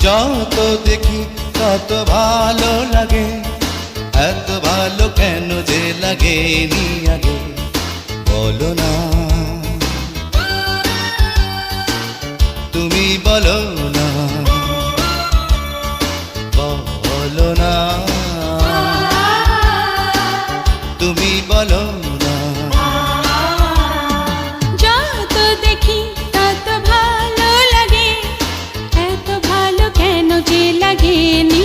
যত দেখি তত ভালো লাগে, এত ভালো কেন যে লাগে নি আগে বলো না, তুমি বলো না, বলো না, তুমি বলো না। যত দেখি তত ভালো লাগে, এত ভালো কেন যে লাগে নি